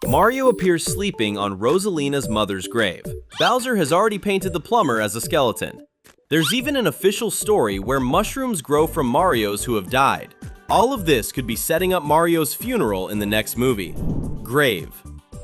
Mario appears sleeping on Rosalina's mother's grave. Bowser has already painted the plumber as a skeleton. There's even an official story where mushrooms grow from Marios who have died. All of this could be setting up Mario's funeral in the next movie. Grave.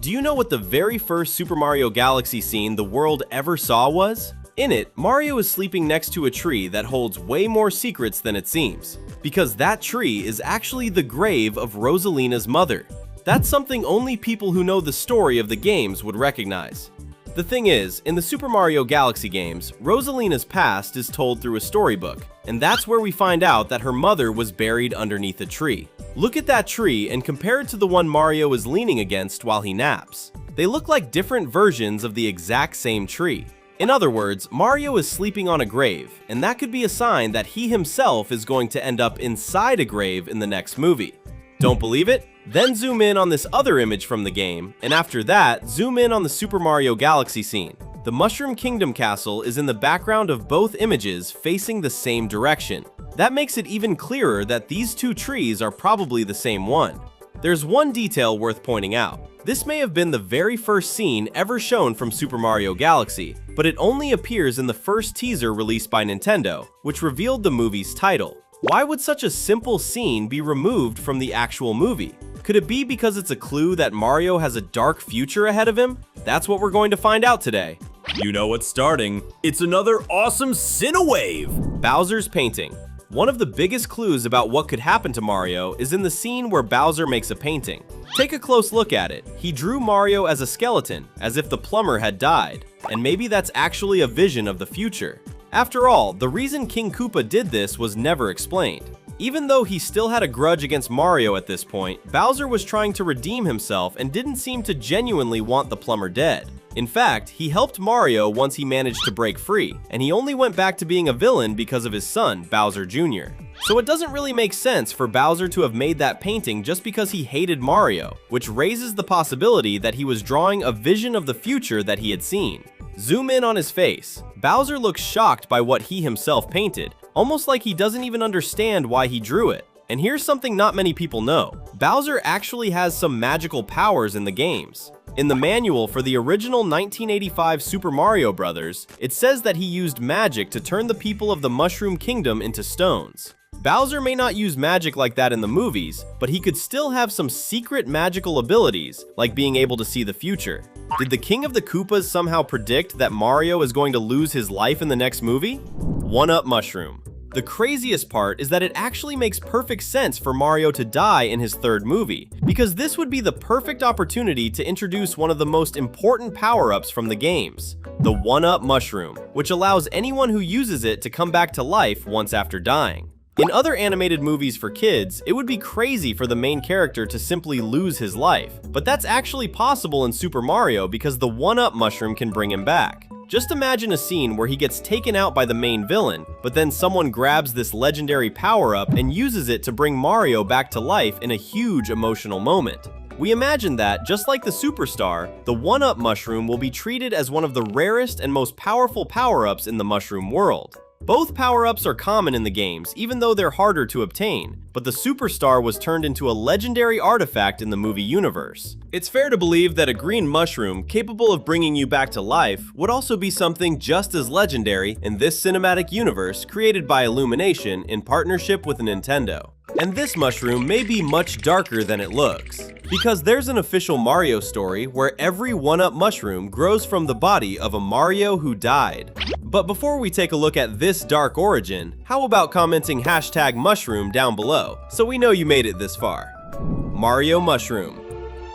Do you know what the very first Super Mario Galaxy scene the world ever saw was? In it, Mario is sleeping next to a tree that holds way more secrets than it seems, because that tree is actually the grave of Rosalina's mother. That's something only people who know the story of the games would recognize. The thing is, in the Super Mario Galaxy games, Rosalina's past is told through a storybook, and that's where we find out that her mother was buried underneath a tree. Look at that tree and compare it to the one Mario is leaning against while he naps. They look like different versions of the exact same tree. In other words, Mario is sleeping on a grave, and that could be a sign that he himself is going to end up inside a grave in the next movie. Don't believe it? Then zoom in on this other image from the game, and after that, zoom in on the Super Mario Galaxy scene. The Mushroom Kingdom castle is in the background of both images facing the same direction. That makes it even clearer that these two trees are probably the same one. There's one detail worth pointing out. This may have been the very first scene ever shown from Super Mario Galaxy, but it only appears in the first teaser released by Nintendo, which revealed the movie's title. Why would such a simple scene be removed from the actual movie? Could it be because it's a clue that Mario has a dark future ahead of him? That's what we're going to find out today. You know what's starting. It's another awesome Cinewave! Bowser's painting. One of the biggest clues about what could happen to Mario is in the scene where Bowser makes a painting. Take a close look at it. He drew Mario as a skeleton, as if the plumber had died, and maybe that's actually a vision of the future. After all, the reason King Koopa did this was never explained. Even though he still had a grudge against Mario at this point, Bowser was trying to redeem himself and didn't seem to genuinely want the plumber dead. In fact, he helped Mario once he managed to break free, and he only went back to being a villain because of his son, Bowser Jr. So it doesn't really make sense for Bowser to have made that painting just because he hated Mario, which raises the possibility that he was drawing a vision of the future that he had seen. Zoom in on his face. Bowser looks shocked by what he himself painted, almost like he doesn't even understand why he drew it. And here's something not many people know. Bowser actually has some magical powers in the games. In the manual for the original 1985 Super Mario Bros., it says that he used magic to turn the people of the Mushroom Kingdom into stones. Bowser may not use magic like that in the movies, but he could still have some secret magical abilities, like being able to see the future. Did the King of the Koopas somehow predict that Mario is going to lose his life in the next movie? 1-Up Mushroom. The craziest part is that it actually makes perfect sense for Mario to die in his third movie, because this would be the perfect opportunity to introduce one of the most important power-ups from the games, the 1-Up Mushroom, which allows anyone who uses it to come back to life once after dying. In other animated movies for kids, it would be crazy for the main character to simply lose his life, but that's actually possible in Super Mario because the 1-Up Mushroom can bring him back. Just imagine a scene where he gets taken out by the main villain, but then someone grabs this legendary power-up and uses it to bring Mario back to life in a huge emotional moment. We imagine that, just like the superstar, the 1-Up Mushroom will be treated as one of the rarest and most powerful power-ups in the mushroom world. Both power-ups are common in the games, even though they're harder to obtain, but the superstar was turned into a legendary artifact in the movie universe. It's fair to believe that a green mushroom capable of bringing you back to life would also be something just as legendary in this cinematic universe created by Illumination in partnership with Nintendo. And this mushroom may be much darker than it looks, because there's an official Mario story where every 1-Up mushroom grows from the body of a Mario who died. But before we take a look at this dark origin, how about commenting #mushroom down below, so we know you made it this far. Mario Mushroom.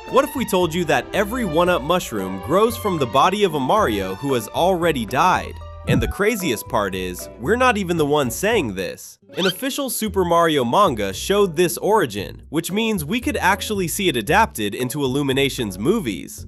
What if we told you that every 1-Up mushroom grows from the body of a Mario who has already died? And the craziest part is, we're not even the ones saying this. An official Super Mario manga showed this origin, which means we could actually see it adapted into Illumination's movies.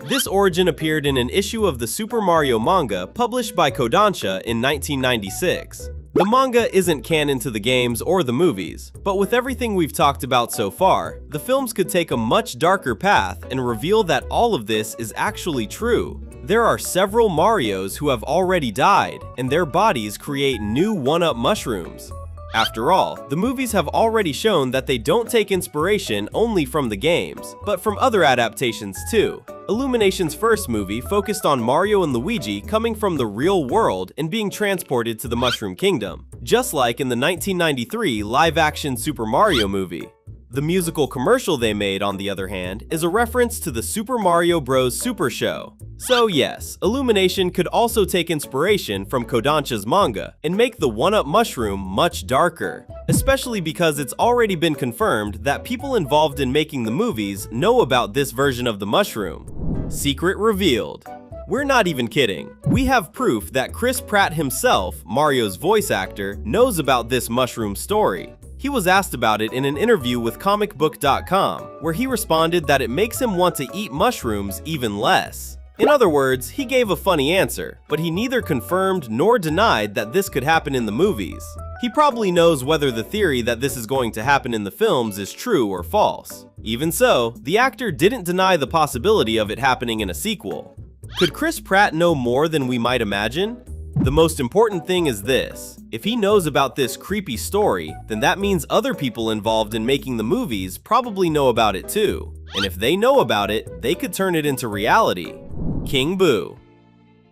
This origin appeared in an issue of the Super Mario manga published by Kodansha in 1996. The manga isn't canon to the games or the movies, but with everything we've talked about so far, the films could take a much darker path and reveal that all of this is actually true. There are several Marios who have already died, and their bodies create new 1-Up mushrooms. After all, the movies have already shown that they don't take inspiration only from the games, but from other adaptations too. Illumination's first movie focused on Mario and Luigi coming from the real world and being transported to the Mushroom Kingdom, just like in the 1993 live-action Super Mario movie. The musical commercial they made, on the other hand, is a reference to the Super Mario Bros. Super Show. So yes, Illumination could also take inspiration from Kodansha's manga and make the 1-Up mushroom much darker, especially because it's already been confirmed that people involved in making the movies know about this version of the mushroom. Secret revealed. We're not even kidding. We have proof that Chris Pratt himself, Mario's voice actor, knows about this mushroom story. He was asked about it in an interview with comicbook.com, where he responded that it makes him want to eat mushrooms even less. In other words, he gave a funny answer, but he neither confirmed nor denied that this could happen in the movies. He probably knows whether the theory that this is going to happen in the films is true or false. Even so, the actor didn't deny the possibility of it happening in a sequel. Could Chris Pratt know more than we might imagine? The most important thing is this: if he knows about this creepy story, then that means other people involved in making the movies probably know about it too. And if they know about it, they could turn it into reality. King Boo.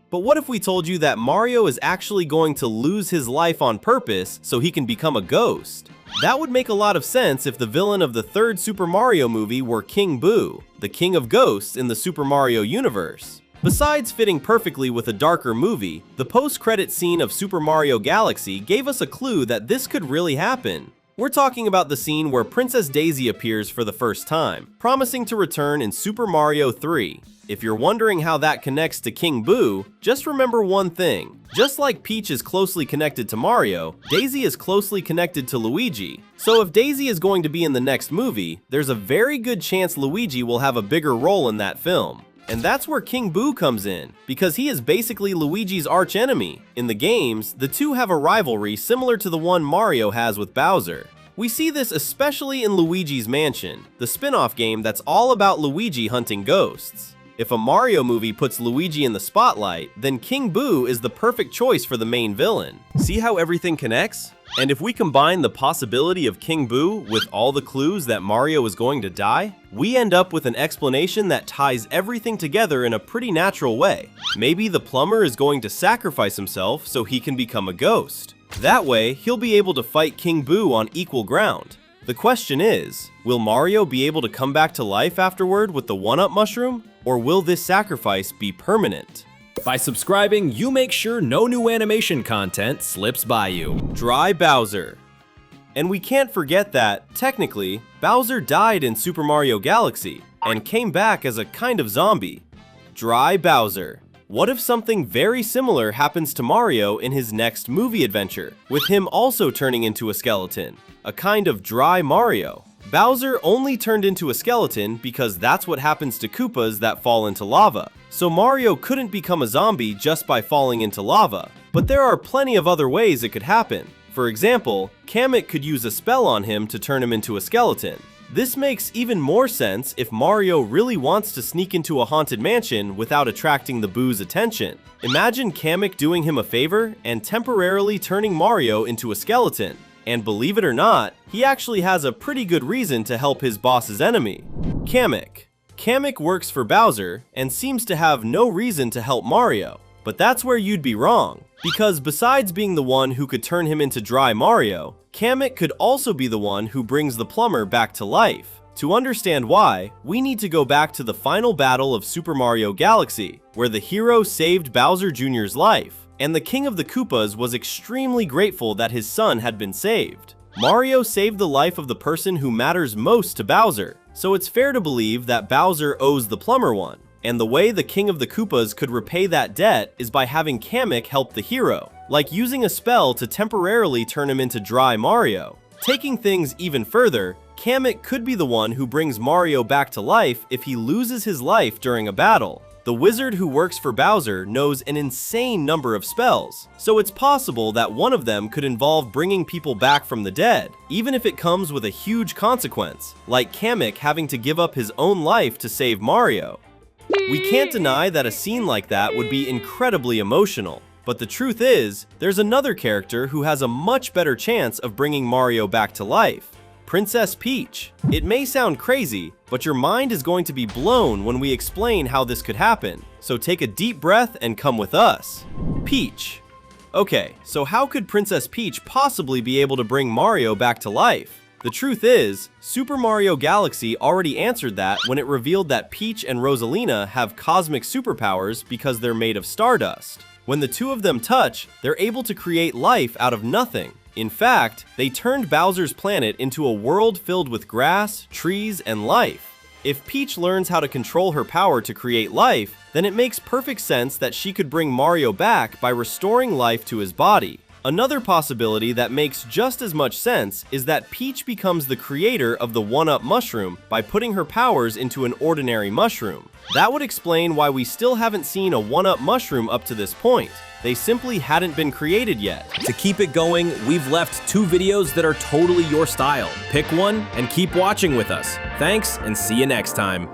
But what if we told you that Mario is actually going to lose his life on purpose so he can become a ghost? That would make a lot of sense if the villain of the third Super Mario movie were King Boo, the king of ghosts in the Super Mario universe. Besides fitting perfectly with a darker movie, the post-credit scene of Super Mario Galaxy gave us a clue that this could really happen. We're talking about the scene where Princess Daisy appears for the first time, promising to return in Super Mario 3. If you're wondering how that connects to King Boo, just remember one thing. Just like Peach is closely connected to Mario, Daisy is closely connected to Luigi. So if Daisy is going to be in the next movie, there's a very good chance Luigi will have a bigger role in that film. And that's where King Boo comes in, because he is basically Luigi's archenemy. In the games, the two have a rivalry similar to the one Mario has with Bowser. We see this especially in Luigi's Mansion, the spin-off game that's all about Luigi hunting ghosts. If a Mario movie puts Luigi in the spotlight, then King Boo is the perfect choice for the main villain. See how everything connects? And if we combine the possibility of King Boo with all the clues that Mario is going to die, we end up with an explanation that ties everything together in a pretty natural way. Maybe the plumber is going to sacrifice himself so he can become a ghost. That way, he'll be able to fight King Boo on equal ground. The question is, will Mario be able to come back to life afterward with the 1-Up mushroom? Or will this sacrifice be permanent? By subscribing, you make sure no new animation content slips by you. Dry Bowser. And we can't forget that, technically, Bowser died in Super Mario Galaxy and came back as a kind of zombie. Dry Bowser. What if something very similar happens to Mario in his next movie adventure, with him also turning into a skeleton? A kind of dry Mario. Bowser only turned into a skeleton because that's what happens to Koopas that fall into lava. So Mario couldn't become a zombie just by falling into lava. But there are plenty of other ways it could happen. For example, Kamek could use a spell on him to turn him into a skeleton. This makes even more sense if Mario really wants to sneak into a haunted mansion without attracting the Boo's attention. Imagine Kamek doing him a favor and temporarily turning Mario into a skeleton. And believe it or not, he actually has a pretty good reason to help his boss's enemy, Kamek. Kamek works for Bowser and seems to have no reason to help Mario. But that's where you'd be wrong, because besides being the one who could turn him into dry Mario, Kamek could also be the one who brings the plumber back to life. To understand why, we need to go back to the final battle of Super Mario Galaxy, where the hero saved Bowser Jr.'s life, and the King of the Koopas was extremely grateful that his son had been saved. Mario saved the life of the person who matters most to Bowser, so it's fair to believe that Bowser owes the plumber one. And the way the King of the Koopas could repay that debt is by having Kamek help the hero, like using a spell to temporarily turn him into dry Mario. Taking things even further, Kamek could be the one who brings Mario back to life if he loses his life during a battle. The wizard who works for Bowser knows an insane number of spells, so it's possible that one of them could involve bringing people back from the dead, even if it comes with a huge consequence, like Kamek having to give up his own life to save Mario. We can't deny that a scene like that would be incredibly emotional. But the truth is, there's another character who has a much better chance of bringing Mario back to life. Princess Peach. It may sound crazy, but your mind is going to be blown when we explain how this could happen. So take a deep breath and come with us. Peach. Okay, so how could Princess Peach possibly be able to bring Mario back to life? The truth is, Super Mario Galaxy already answered that when it revealed that Peach and Rosalina have cosmic superpowers because they're made of stardust. When the two of them touch, they're able to create life out of nothing. In fact, they turned Bowser's planet into a world filled with grass, trees, and life. If Peach learns how to control her power to create life, then it makes perfect sense that she could bring Mario back by restoring life to his body. Another possibility that makes just as much sense is that Peach becomes the creator of the 1-Up mushroom by putting her powers into an ordinary mushroom. That would explain why we still haven't seen a 1-Up mushroom up to this point. They simply hadn't been created yet. To keep it going, we've left 2 videos that are totally your style. Pick one and keep watching with us. Thanks, and see you next time.